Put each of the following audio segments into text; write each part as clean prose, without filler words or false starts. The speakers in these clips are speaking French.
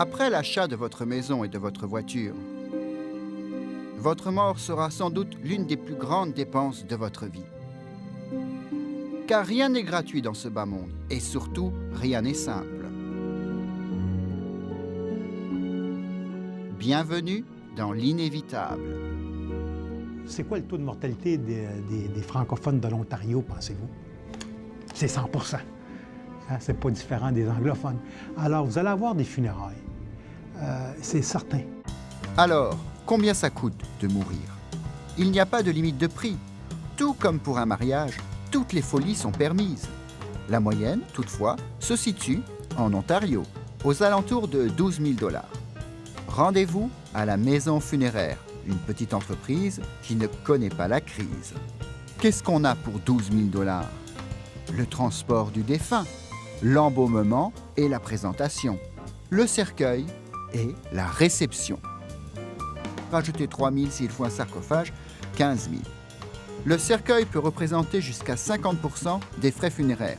Après l'achat de votre maison et de votre voiture, votre mort sera sans doute l'une des plus grandes dépenses de votre vie. Car rien n'est gratuit dans ce bas monde, et surtout, rien n'est simple. Bienvenue dans l'inévitable. C'est quoi le taux de mortalité des francophones de l'Ontario, pensez-vous? C'est 100 %. Hein? C'est pas différent des anglophones. Alors, vous allez avoir des funérailles. C'est certain. Alors, combien ça coûte de mourir? Il n'y a pas de limite de prix. Tout comme pour un mariage, toutes les folies sont permises. La moyenne, toutefois, se situe en Ontario, aux alentours de 12 000 $. Rendez-vous à la Maison Funéraire, une petite entreprise qui ne connaît pas la crise. Qu'est-ce qu'on a pour 12 000 $? Le transport du défunt, l'embaumement et la présentation, le cercueil et la réception. Rajoutez 3 000 s'il faut un sarcophage, 15 000. Le cercueil peut représenter jusqu'à 50 % des frais funéraires.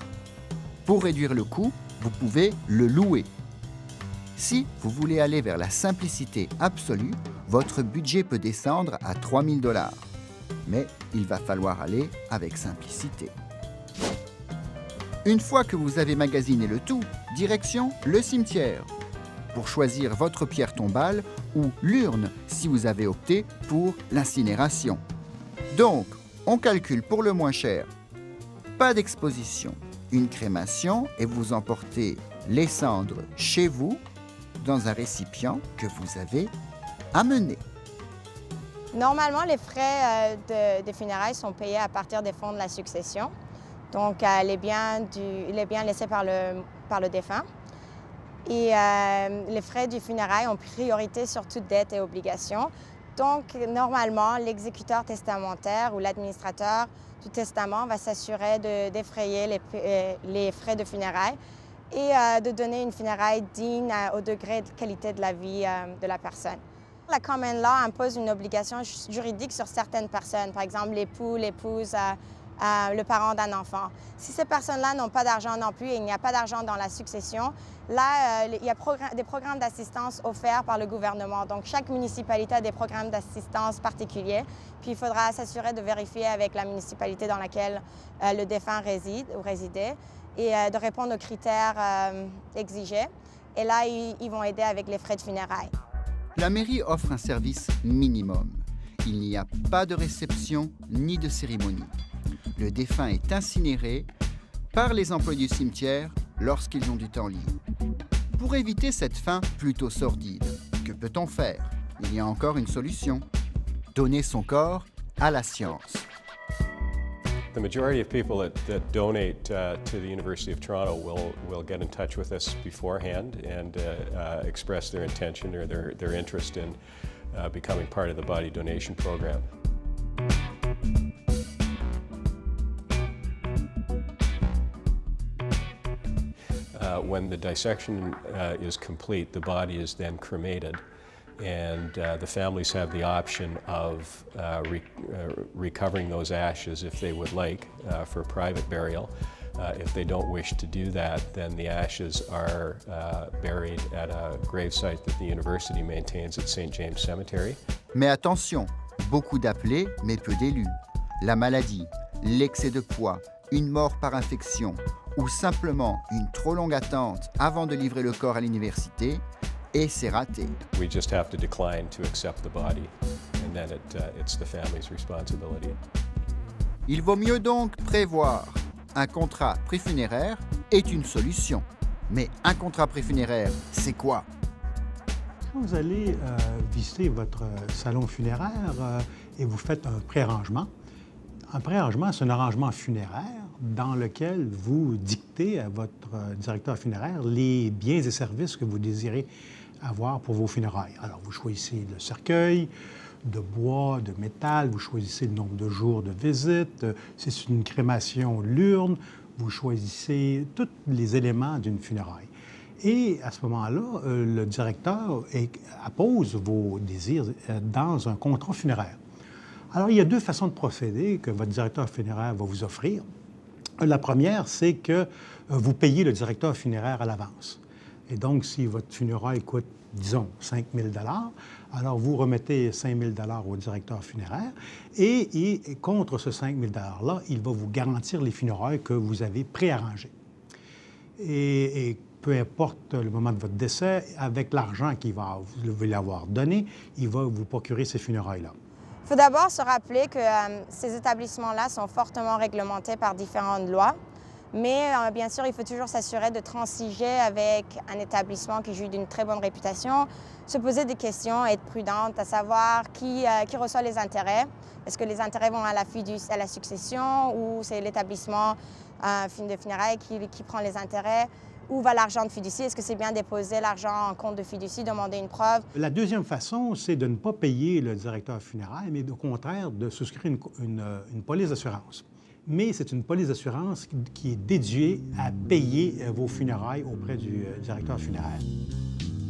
Pour réduire le coût, vous pouvez le louer. Si vous voulez aller vers la simplicité absolue, votre budget peut descendre à 3 000 $. Mais il va falloir aller avec simplicité. Une fois que vous avez magasiné le tout, direction le cimetière, pour choisir votre pierre tombale ou l'urne si vous avez opté pour l'incinération. Donc, on calcule pour le moins cher. Pas d'exposition, une crémation et vous emportez les cendres chez vous dans un récipient que vous avez amené. Normalement, les frais des funérailles sont payés à partir des fonds de la succession, donc les biens laissés par le défunt. Et les frais du funérail ont priorité sur toute dette et obligation. Donc, normalement, l'exécuteur testamentaire ou l'administrateur du testament va s'assurer de défrayer les frais de funérailles et de donner une funéraille digne au degré de qualité de la vie de la personne. La common law impose une obligation juridique sur certaines personnes, par exemple l'époux, l'épouse, le parent d'un enfant. Si ces personnes-là n'ont pas d'argent non plus et il n'y a pas d'argent dans la succession, là, il y a des programmes d'assistance offerts par le gouvernement. Donc, chaque municipalité a des programmes d'assistance particuliers. Puis, il faudra s'assurer de vérifier avec la municipalité dans laquelle le défunt réside ou résidait et de répondre aux critères exigés. Et là, ils vont aider avec les frais de funérailles. La mairie offre un service minimum. Il n'y a pas de réception ni de cérémonie. Le défunt est incinéré par les employés du cimetière lorsqu'ils ont du temps libre. Pour éviter cette fin plutôt sordide, que peut-on faire? Il y a encore une solution. Donner son corps à la science. The majority of people that donate to the University of Toronto will get in touch with us beforehand and express their intention or their interest in becoming part of the body donation program. When the dissection is complete, the body is then cremated, and the families have the option of recovering those ashes if they would like for private burial. If they don't wish to do that, then the ashes are buried at a gravesite that the university maintains at St. James Cemetery. Mais attention, beaucoup d'appelés, mais peu d'élus. La maladie, l'excès de poids, une mort par infection ou simplement une trop longue attente avant de livrer le corps à l'université, et c'est raté. We just have to decline to accept the body, and then it's the family's responsibility. Il vaut mieux donc prévoir. Un contrat préfunéraire est une solution. Mais un contrat préfunéraire, c'est quoi? Quand vous allez visiter votre salon funéraire et vous faites un préarrangement, c'est un arrangement funéraire dans lequel vous dictez à votre directeur funéraire les biens et services que vous désirez avoir pour vos funérailles. Alors, vous choisissez le cercueil, de bois, de métal, vous choisissez le nombre de jours de visite, si c'est une crémation, l'urne, vous choisissez tous les éléments d'une funéraille. Et à ce moment-là, le directeur appose vos désirs dans un contrat funéraire. Alors, il y a deux façons de procéder que votre directeur funéraire va vous offrir. La première, c'est que vous payez le directeur funéraire à l'avance. Et donc, si votre funéraille coûte, disons, 5 000 alors vous remettez 5 000 au directeur funéraire et contre ce 5 000 $-là, il va vous garantir les funérailles que vous avez préarrangées. Et peu importe le moment de votre décès, avec l'argent vous lui avoir donné, il va vous procurer ces funérailles-là. Il faut d'abord se rappeler que ces établissements-là sont fortement réglementés par différentes lois. Mais bien sûr, il faut toujours s'assurer de transiger avec un établissement qui jouit d'une très bonne réputation, se poser des questions, être prudente, à savoir qui reçoit les intérêts. Est-ce que les intérêts vont à la succession ou c'est l'établissement de funérailles qui prend les intérêts? Où va l'argent de fiducie? Est-ce que c'est bien déposer l'argent en compte de fiducie, demander une preuve? La deuxième façon, c'est de ne pas payer le directeur funéraire, mais au contraire de souscrire une police d'assurance. Mais c'est une police d'assurance qui est dédiée à payer vos funérailles auprès du directeur funéraire.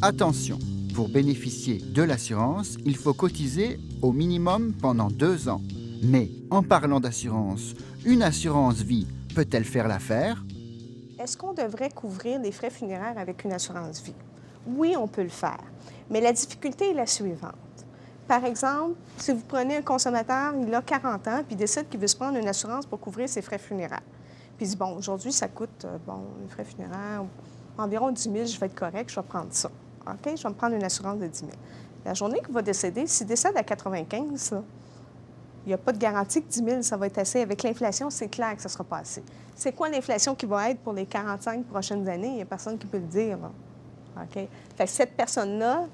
Attention, pour bénéficier de l'assurance, il faut cotiser au minimum pendant 2 ans. Mais en parlant d'assurance, une assurance vie peut-elle faire l'affaire? Est-ce qu'on devrait couvrir les frais funéraires avec une assurance vie? Oui, on peut le faire, mais la difficulté est la suivante. Par exemple, si vous prenez un consommateur, il a 40 ans, puis il décide qu'il veut se prendre une assurance pour couvrir ses frais funéraires. Puis il dit, bon, aujourd'hui, ça coûte, les frais funéraires, environ 10 000, je vais être correct, je vais prendre ça. OK, je vais me prendre une assurance de 10 000. La journée qu'il va décéder, s'il décède à 95, là, il n'y a pas de garantie que 10 000, ça va être assez. Avec l'inflation, c'est clair que ça ne sera pas assez. C'est quoi l'inflation qui va être pour les 45 prochaines années? Il n'y a personne qui peut le dire. Là. OK? Fait que cette personne-là,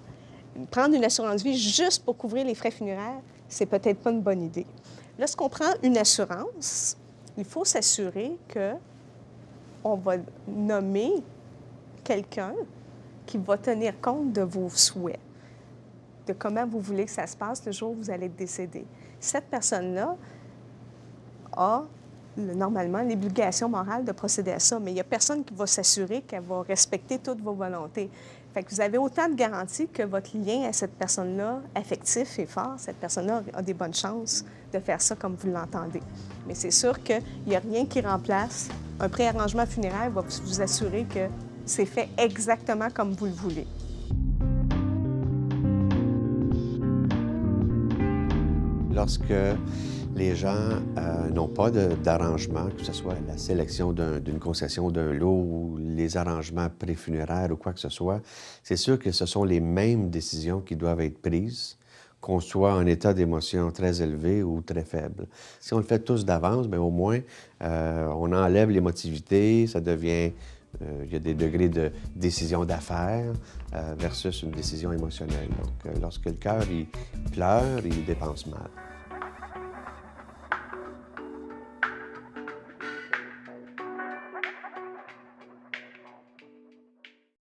prendre une assurance vie juste pour couvrir les frais funéraires, c'est peut-être pas une bonne idée. Lorsqu'on prend une assurance, il faut s'assurer qu'on va nommer quelqu'un qui va tenir compte de vos souhaits, de comment vous voulez que ça se passe le jour où vous allez décéder. Cette personne-là a normalement l'obligation morale de procéder à ça, mais il n'y a personne qui va s'assurer qu'elle va respecter toutes vos volontés. Fait que vous avez autant de garanties que votre lien à cette personne-là, affectif et fort, cette personne-là a des bonnes chances de faire ça comme vous l'entendez. Mais c'est sûr qu'il n'y a rien qui remplace. Un préarrangement funéraire va vous assurer que c'est fait exactement comme vous le voulez. Lorsque les gens n'ont pas d'arrangement, que ce soit la sélection d'une concession d'un lot ou les arrangements préfunéraires ou quoi que ce soit, c'est sûr que ce sont les mêmes décisions qui doivent être prises, qu'on soit en état d'émotion très élevé ou très faible. Si on le fait tous d'avance, bien, au moins, on enlève l'émotivité, ça devient... il y a des degrés de décision d'affaires versus une décision émotionnelle. Donc, lorsque le cœur il pleure, il dépense mal.